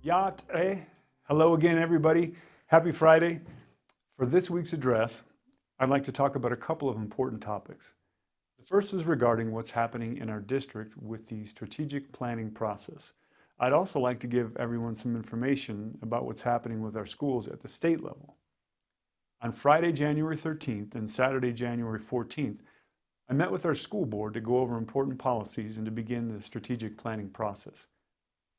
Yacht, eh? Hello again, everybody. Happy Friday. For this week's address, I'd like to talk about a couple of important topics. The first is regarding what's happening in our district with the strategic planning process. I'd also like to give everyone some information about what's happening with our schools at the state level. On Friday, January 13th and Saturday, January 14th, I met with our school board to go over important policies and to begin the strategic planning process.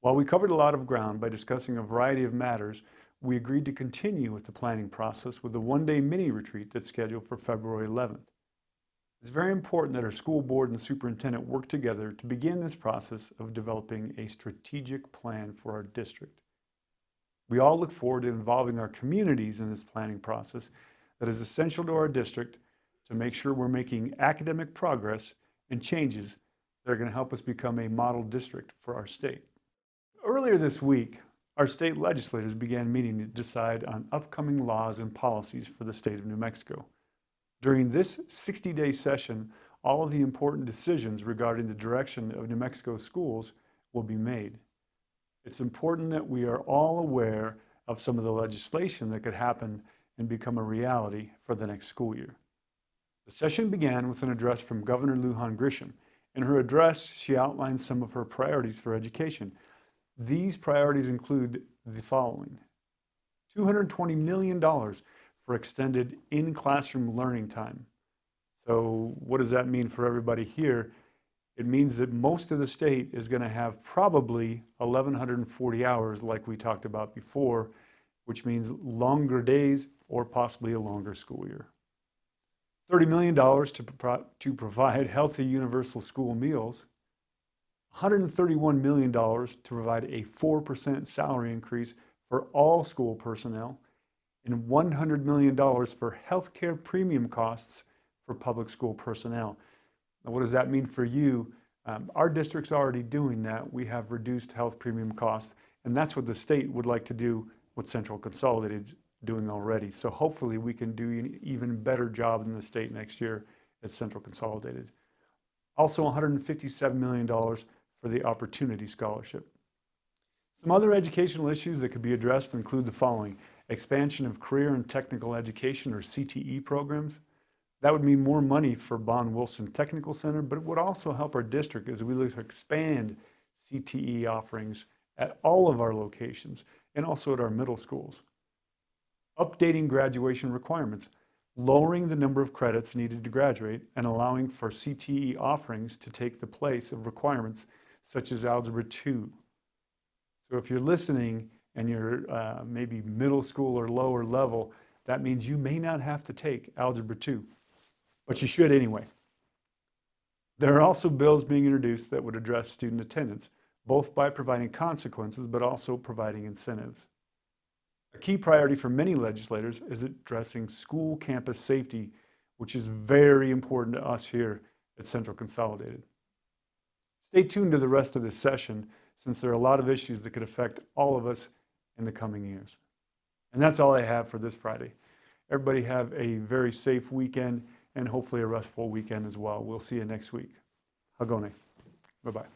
While we covered a lot of ground by discussing a variety of matters, we agreed to continue with the planning process with a one-day mini retreat that's scheduled for February 11th. It's very important that our school board and the superintendent work together to begin this process of developing a strategic plan for our district. We all look forward to involving our communities in this planning process that is essential to our district to make sure we're making academic progress and changes that are going to help us become a model district for our state. Earlier this week, our state legislators began meeting to decide on upcoming laws and policies for the state of New Mexico. During this 60-day session, all of the important decisions regarding the direction of New Mexico schools will be made. It's important that we are all aware of some of the legislation that could happen and become a reality for the next school year. The session began with an address from Governor Lujan Grisham. In her address, she outlined some of her priorities for education. These priorities include the following: $220 million for extended in-classroom learning time. So what does that mean for everybody here? It means that most of the state is going to have probably 1,140 hours like we talked about before, which means longer days or possibly a longer school year. $30 million to provide healthy universal school meals. $131 million to provide a 4% salary increase for all school personnel, and $100 million for healthcare premium costs for public school personnel. Now, what does that mean for you? Our district's already doing that. We have reduced health premium costs, and that's what the state would like to do, what Central Consolidated is doing already. So hopefully we can do an even better job than the state next year at Central Consolidated. Also $157 million for the Opportunity Scholarship. Some other educational issues that could be addressed include the following: expansion of career and technical education, or CTE programs. That would mean more money for Bon Wilson Technical Center, but it would also help our district as we look to expand CTE offerings at all of our locations and also at our middle schools. Updating graduation requirements, lowering the number of credits needed to graduate, and allowing for CTE offerings to take the place of requirements such as Algebra 2. So if you're listening and you're maybe middle school or lower level, that means you may not have to take Algebra 2, but you should anyway. There are also bills being introduced that would address student attendance, both by providing consequences but also providing incentives. A key priority for many legislators is addressing school campus safety, which is very important to us here at Central Consolidated. Stay tuned to the rest of this session, since there are a lot of issues that could affect all of us in the coming years. And that's all I have for this Friday. Everybody have a very safe weekend and hopefully a restful weekend as well. We'll see you next week. Hagone. Bye-bye.